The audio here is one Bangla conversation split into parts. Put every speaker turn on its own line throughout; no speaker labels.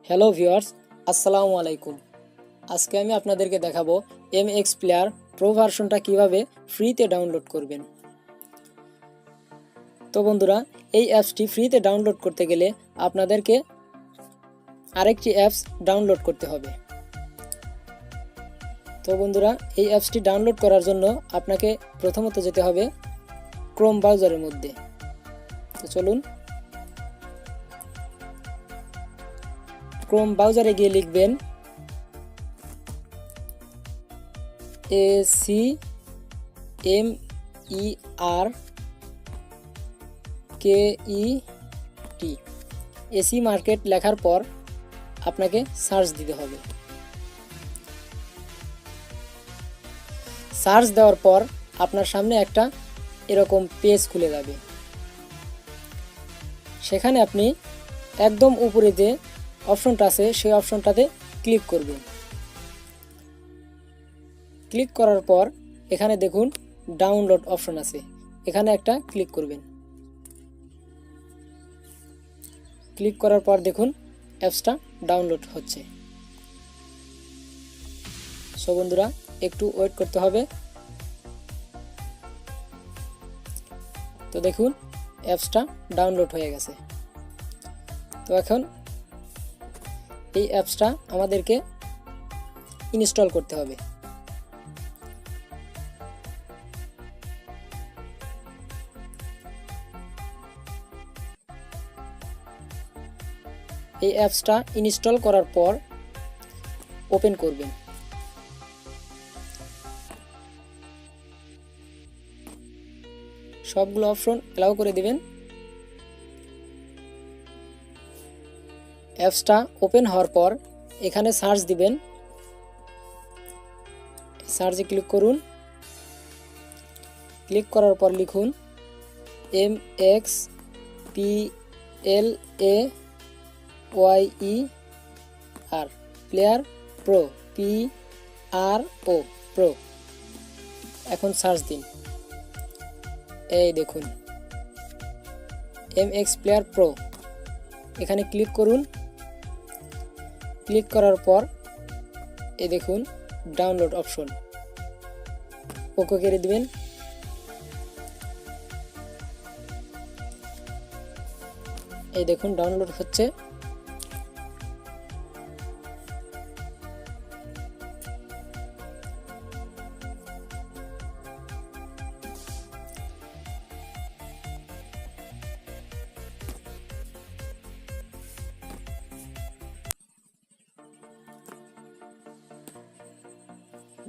হ্যালো ভিউয়ার্স, আসসালামু আলাইকুম। আজকে আমি আপনাদেরকে দেখাবো MX প্লেয়ার প্রো ভার্সনটা কিভাবে ফ্রিতে ডাউনলোড করবেন। তো বন্ধুরা, এই অ্যাপসটি ফ্রিতে ডাউনলোড করতে গেলে আপনাদেরকে আরেকটি অ্যাপস ডাউনলোড করতে হবে। তো বন্ধুরা, এই অ্যাপসটি ডাউনলোড করার জন্য আপনাকে প্রথমত যেতে হবে ক্রোম ব্রাউজারের মধ্যে। তো চলুন, ক্রোম ব্রাউজারে গিয়ে লিখবেন ACMERKET। এসি মার্কেট লেখার পর আপনাকে সার্চ দিতে হবে। সার্চ দেওয়ার পর আপনার সামনে একটা এরকম পেজ খুলে যাবে। সেখানে আপনি একদম উপরে যে অপশনটা আছে সেই অপশনটাতে ক্লিক করবেন। ক্লিক করার পর এখানে দেখুন ডাউনলোড অপশন আছে, এখানে একটা ক্লিক করবেন। ক্লিক করার পর দেখুন অ্যাপসটা ডাউনলোড হচ্ছে। সো বন্ধুরা, একটু ওয়েট করতে হবে। তো দেখুন অ্যাপসটা ডাউনলোড হয়ে গেছে। তো এখন এই অ্যাপসটা আমাদেরকে ইনস্টল করতে হবে। এই অ্যাপসটা ইনস্টল করার পর ওপেন করবেন। সবগুলো অপশন অ্যালাউ করে দিবেন। অ্যাপসটা ওপেন হওয়ার পর এখানে সার্চ দিবেন। সার্চে ক্লিক করুন। ক্লিক করার পর লিখুন MXPLAYER player pro, PRO pro. এখন সার্চ দিন। এই দেখুন MX প্লেয়ার প্রো, এখানে ক্লিক করুন। ক্লিক করার পর এই দেখুন ডাউনলোড অপশন, ওকে করে দিবেন। এই দেখুন ডাউনলোড হচ্ছে।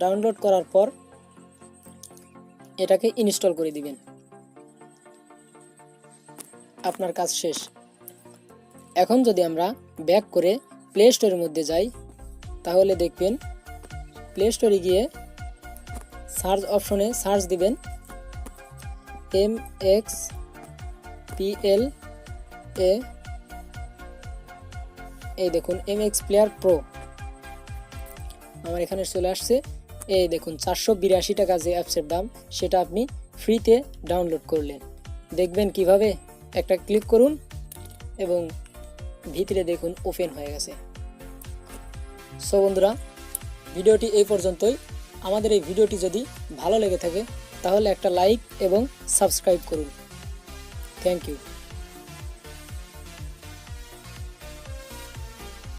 ডাউনলোড করার পর এটাকে ইনস্টল করে দিবেন। আপনার কাজ শেষ। এখন যদি আমরা ব্যাক করে প্লে স্টোরের মধ্যে যাই, তাহলে দেখবেন প্লে স্টোরে গিয়ে সার্চ অপশনে সার্চ দিবেন MXPLA। এই দেখুন MX প্লেয়ার প্রো আমার এখানে চলে আসছে। এই দেখুন 482 টাকা যে অ্যাপসের দাম, সেটা আপনি ফ্রিতে ডাউনলোড করলেন। দেখবেন কিভাবে, একটা ক্লিক করুন এবং ভিতরে দেখুন ওপেন হয়ে গেছে। সো বন্ধুরা, ভিডিওটি এই পর্যন্তই। আমাদের এই ভিডিওটি যদি ভালো লেগে থাকে তাহলে একটা লাইক এবং সাবস্ক্রাইব করুন। Thank you.